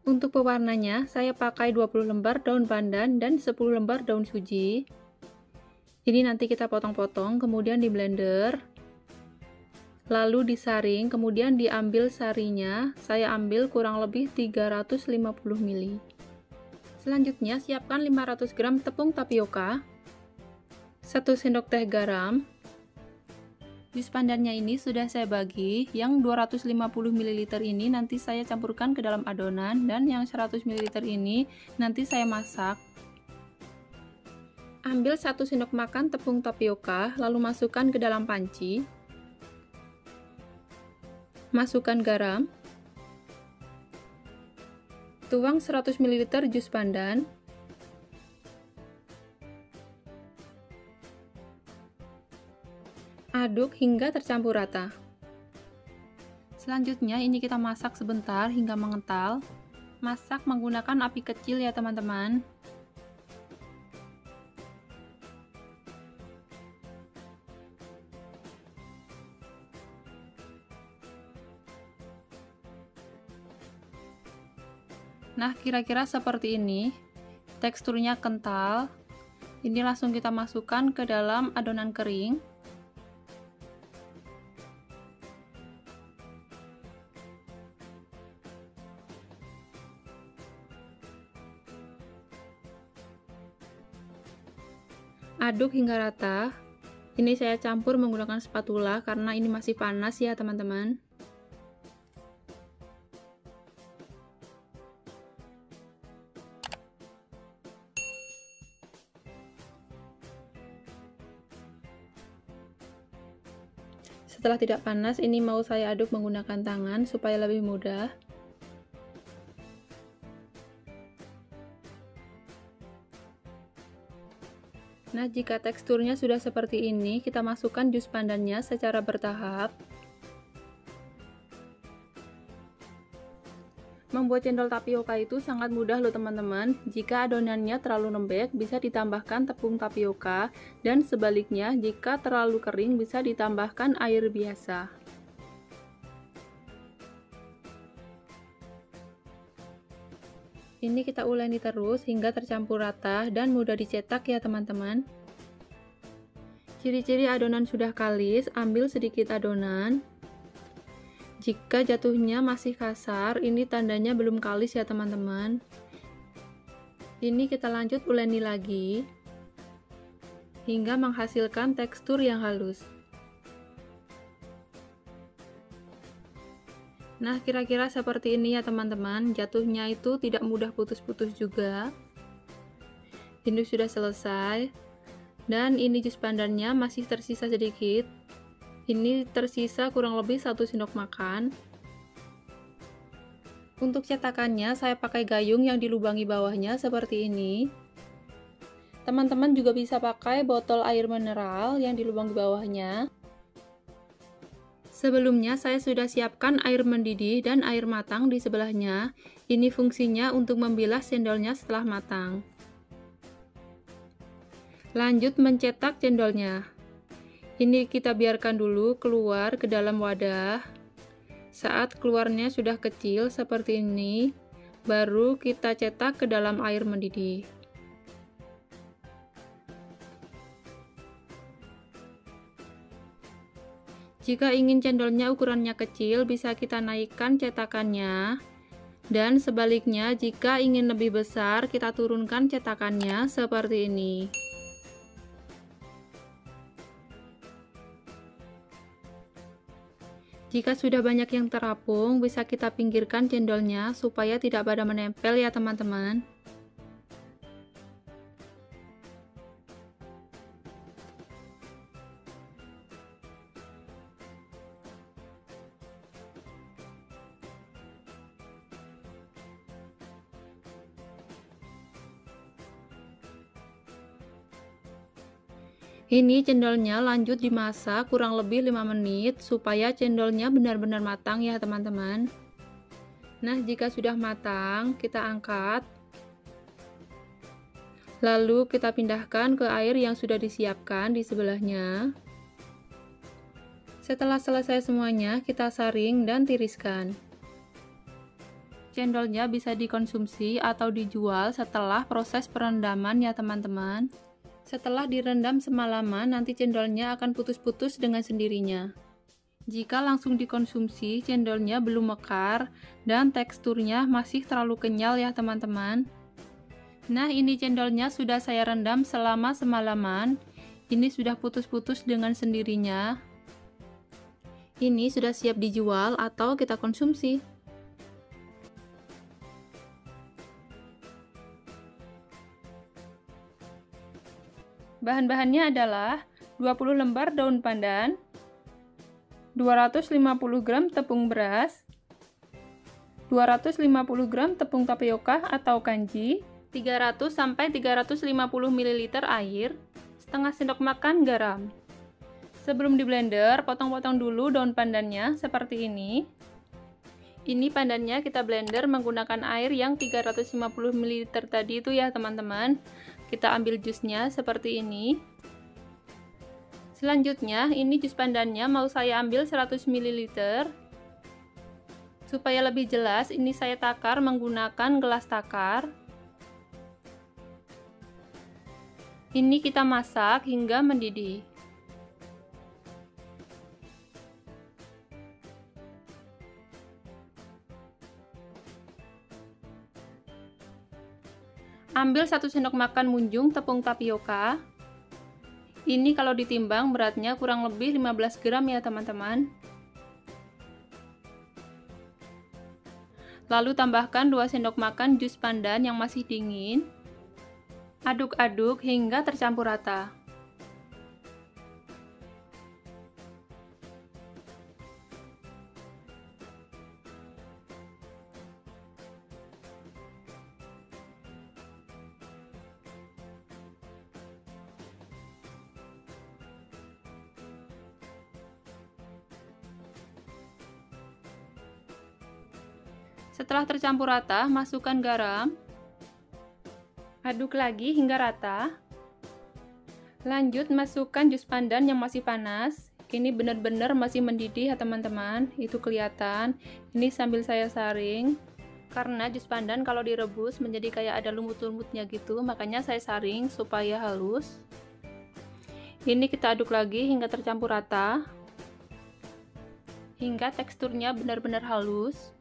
Untuk pewarnanya, saya pakai 20 lembar daun pandan dan 10 lembar daun suji. Ini nanti kita potong-potong, kemudian di blender. Lalu disaring, kemudian diambil sarinya. Saya ambil kurang lebih 350 ml. Selanjutnya, siapkan 500 gram tepung tapioka, 1 sendok teh garam. Jus pandannya ini sudah saya bagi, yang 250 ml ini nanti saya campurkan ke dalam adonan, dan yang 100 ml ini nanti saya masak. Ambil 1 sendok makan tepung tapioka, lalu masukkan ke dalam panci. Masukkan garam. Tuang 100 ml jus pandan. Aduk hingga tercampur rata. Selanjutnya ini kita masak sebentar hingga mengental. Masak menggunakan api kecil ya teman-teman. Nah, kira-kira seperti ini. Teksturnya kental. Ini langsung kita masukkan ke dalam adonan kering. Aduk hingga rata. Ini saya campur menggunakan spatula karena ini masih panas ya teman-teman. Setelah tidak panas, ini mau saya aduk menggunakan tangan supaya lebih mudah. Nah, jika teksturnya sudah seperti ini, kita masukkan jus pandannya secara bertahap. Membuat cendol tapioka itu sangat mudah loh teman-teman. Jika adonannya terlalu lembek, bisa ditambahkan tepung tapioka, dan sebaliknya, jika terlalu kering, bisa ditambahkan air biasa. Ini kita uleni terus hingga tercampur rata dan mudah dicetak ya teman-teman. Ciri-ciri adonan sudah kalis, ambil sedikit adonan. Jika jatuhnya masih kasar, ini tandanya belum kalis ya teman-teman. Ini kita lanjut uleni lagi hingga menghasilkan tekstur yang halus. Nah, kira-kira seperti ini ya teman-teman. Jatuhnya itu tidak mudah putus-putus juga. Ini sudah selesai. Dan ini jus pandannya masih tersisa sedikit. Ini tersisa kurang lebih 1 sendok makan. Untuk cetakannya saya pakai gayung yang dilubangi bawahnya seperti ini. Teman-teman juga bisa pakai botol air mineral yang dilubangi bawahnya. Sebelumnya saya sudah siapkan air mendidih dan air matang di sebelahnya. Ini fungsinya untuk membilas cendolnya setelah matang. Lanjut mencetak cendolnya. Ini kita biarkan dulu keluar ke dalam wadah. Saat keluarnya sudah kecil seperti ini, baru kita cetak ke dalam air mendidih. Jika ingin cendolnya ukurannya kecil, bisa kita naikkan cetakannya. Dan sebaliknya, jika ingin lebih besar, kita turunkan cetakannya seperti ini. Jika sudah banyak yang terapung, bisa kita pinggirkan cendolnya supaya tidak pada menempel ya teman-teman. Ini cendolnya lanjut dimasak kurang lebih 5 menit supaya cendolnya benar-benar matang ya teman-teman. Nah, jika sudah matang, kita angkat. Lalu kita pindahkan ke air yang sudah disiapkan di sebelahnya. Setelah selesai semuanya, kita saring dan tiriskan. cendolnya bisa dikonsumsi atau dijual setelah proses perendaman ya teman-teman. Setelah direndam semalaman, nanti cendolnya akan putus-putus dengan sendirinya. Jika langsung dikonsumsi, cendolnya belum mekar dan teksturnya masih terlalu kenyal ya teman-teman. Nah, ini cendolnya sudah saya rendam selama semalaman. Ini sudah putus-putus dengan sendirinya. Ini sudah siap dijual atau kita konsumsi. Bahan-bahannya adalah 20 lembar daun pandan, 250 gram tepung beras, 250 gram tepung tapioka atau kanji, 300 sampai 350 ml air, setengah sendok makan garam. Sebelum di blender, potong-potong dulu daun pandannya seperti ini. Ini pandannya kita blender menggunakan air yang 350 ml tadi itu ya teman-teman. Kita ambil jusnya seperti ini. Selanjutnya, ini jus pandannya mau saya ambil 100 ml. Supaya lebih jelas, ini saya takar menggunakan gelas takar. Ini kita masak hingga mendidih. Ambil 1 sendok makan munjung tepung tapioka. Ini kalau ditimbang beratnya kurang lebih 15 gram ya teman-teman. Lalu tambahkan 2 sendok makan jus pandan yang masih dingin. Aduk-aduk hingga tercampur rata. Setelah tercampur rata, masukkan garam. Aduk lagi hingga rata. Lanjut masukkan jus pandan yang masih panas. Ini benar-benar masih mendidih ya teman-teman. Itu kelihatan. Ini sambil saya saring. Karena jus pandan kalau direbus menjadi kayak ada lumut-lumutnya gitu, makanya saya saring supaya halus. Ini kita aduk lagi hingga tercampur rata. Hingga teksturnya benar-benar halus.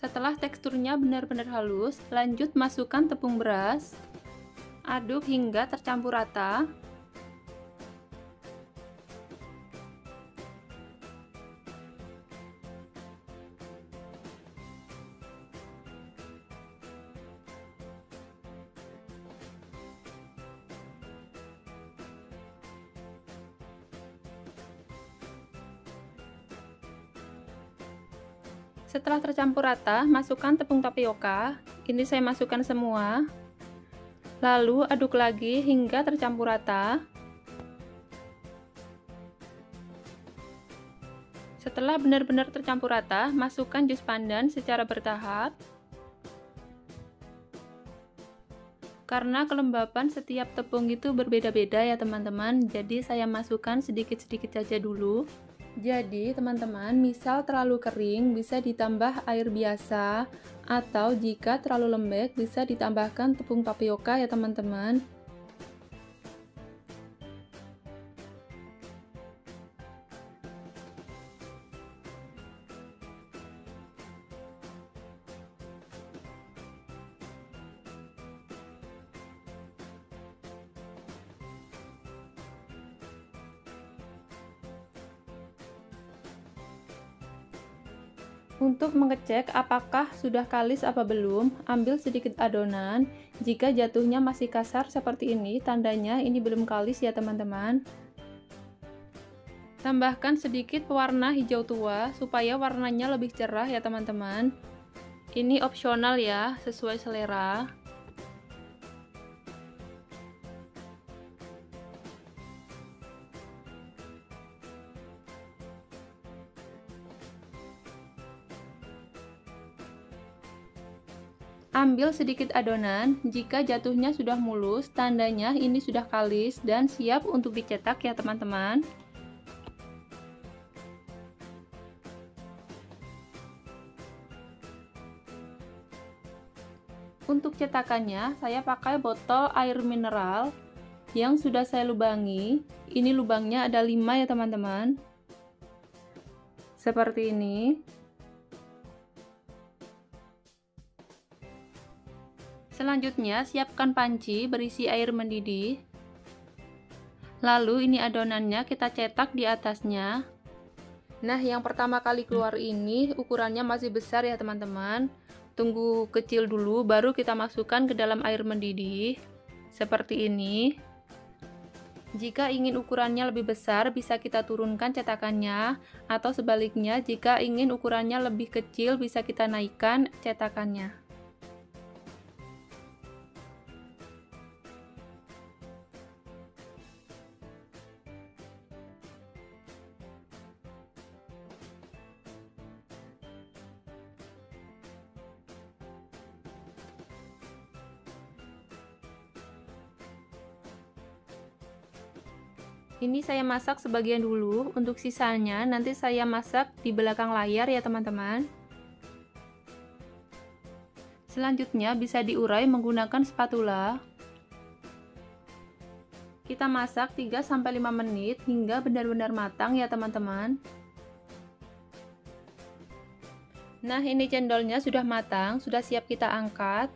Setelah teksturnya benar-benar halus, lanjut masukkan tepung beras. Aduk hingga tercampur rata. Setelah tercampur rata, masukkan tepung tapioka. Ini saya masukkan semua. Lalu aduk lagi hingga tercampur rata. Setelah benar-benar tercampur rata, masukkan jus pandan secara bertahap. Karena kelembapan setiap tepung itu berbeda-beda ya teman-teman, jadi saya masukkan sedikit-sedikit saja dulu. Jadi teman-teman, misal terlalu kering bisa ditambah air biasa, atau jika terlalu lembek bisa ditambahkan tepung tapioka ya teman-teman. Untuk mengecek apakah sudah kalis apa belum, ambil sedikit adonan. Jika jatuhnya masih kasar seperti ini, tandanya ini belum kalis ya teman-teman. Tambahkan sedikit pewarna hijau tua supaya warnanya lebih cerah ya teman-teman. Ini opsional ya, sesuai selera. Ambil sedikit adonan, jika jatuhnya sudah mulus, tandanya ini sudah kalis dan siap untuk dicetak ya teman-teman. Untuk cetakannya, saya pakai botol air mineral yang sudah saya lubangi. Ini lubangnya ada 5 ya teman-teman. Seperti ini. Selanjutnya, siapkan panci berisi air mendidih. Lalu ini adonannya kita cetak di atasnya. Nah, yang pertama kali keluar ini ukurannya masih besar ya teman-teman. Tunggu kecil dulu, baru kita masukkan ke dalam air mendidih. Seperti ini. Jika ingin ukurannya lebih besar, bisa kita turunkan cetakannya. Atau sebaliknya, jika ingin ukurannya lebih kecil, bisa kita naikkan cetakannya. Ini saya masak sebagian dulu, untuk sisanya nanti saya masak di belakang layar ya teman-teman. Selanjutnya bisa diurai menggunakan spatula. Kita masak 3-5 menit hingga benar-benar matang ya teman-teman. Nah, ini cendolnya sudah matang, sudah siap kita angkat.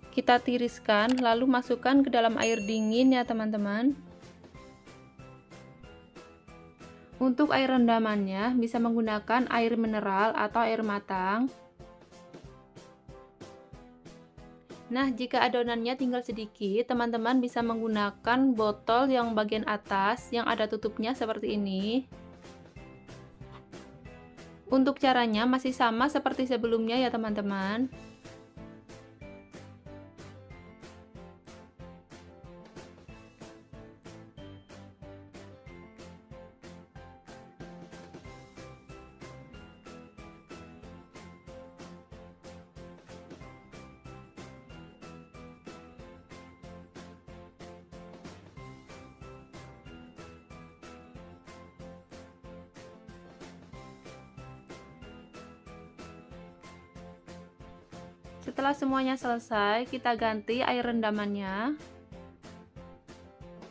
Kita tiriskan lalu masukkan ke dalam air dingin ya teman-teman. Untuk air rendamannya bisa menggunakan air mineral atau air matang. Nah, jika adonannya tinggal sedikit, teman-teman bisa menggunakan botol yang bagian atas yang ada tutupnya seperti ini. Untuk caranya masih sama seperti sebelumnya ya teman-teman. Setelah semuanya selesai, kita ganti air rendamannya.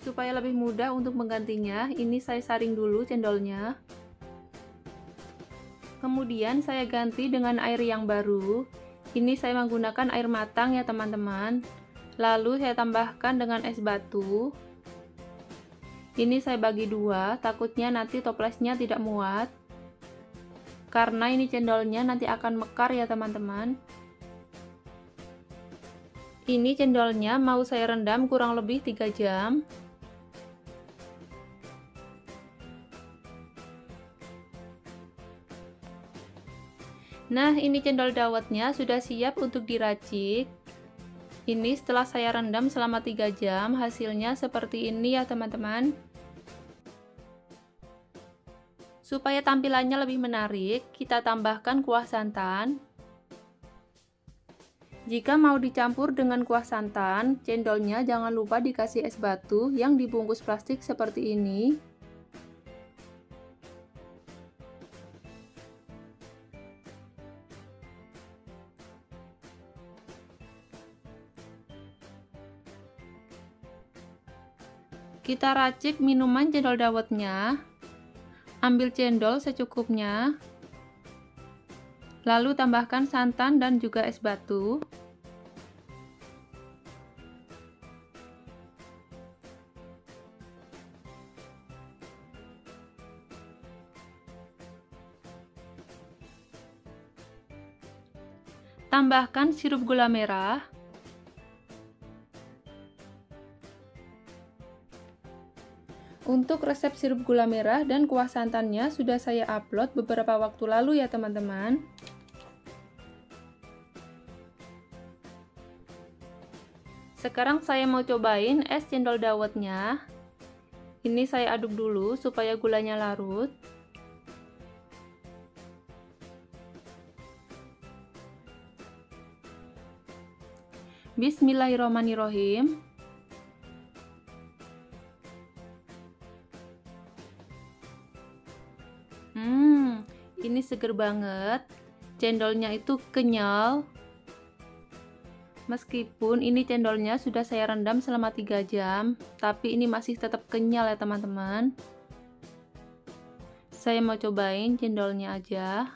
Supaya lebih mudah untuk menggantinya, ini saya saring dulu cendolnya. Kemudian saya ganti dengan air yang baru. Ini saya menggunakan air matang ya teman-teman. Lalu saya tambahkan dengan es batu. Ini saya bagi 2, takutnya nanti toplesnya tidak muat. Karena ini cendolnya nanti akan mekar ya teman-teman. Ini cendolnya mau saya rendam kurang lebih 3 jam. Nah, ini cendol dawetnya sudah siap untuk diracik. Ini setelah saya rendam selama 3 jam, hasilnya seperti ini ya teman-teman. Supaya tampilannya lebih menarik, kita tambahkan kuah santan. Jika mau dicampur dengan kuah santan, cendolnya jangan lupa dikasih es batu yang dibungkus plastik seperti ini. Kita racik minuman cendol dawetnya. Ambil cendol secukupnya. Lalu tambahkan santan dan juga es batu. Tambahkan sirup gula merah. Untuk resep sirup gula merah dan kuah santannya sudah saya upload beberapa waktu lalu ya teman-teman. Sekarang saya mau cobain es cendol dawetnya. Ini saya aduk dulu supaya gulanya larut. Bismillahirrahmanirrahim. Ini seger banget. Cendolnya itu kenyal. Meskipun ini cendolnya sudah saya rendam selama 3 jam, tapi ini masih tetap kenyal ya teman-teman. Saya mau cobain cendolnya aja.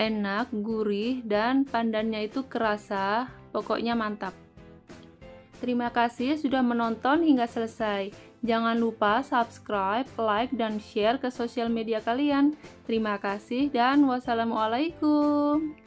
Enak, gurih, dan pandannya itu kerasa. Pokoknya mantap. Terima kasih sudah menonton hingga selesai. Jangan lupa subscribe, like, dan share ke sosial media kalian. Terima kasih dan wassalamualaikum.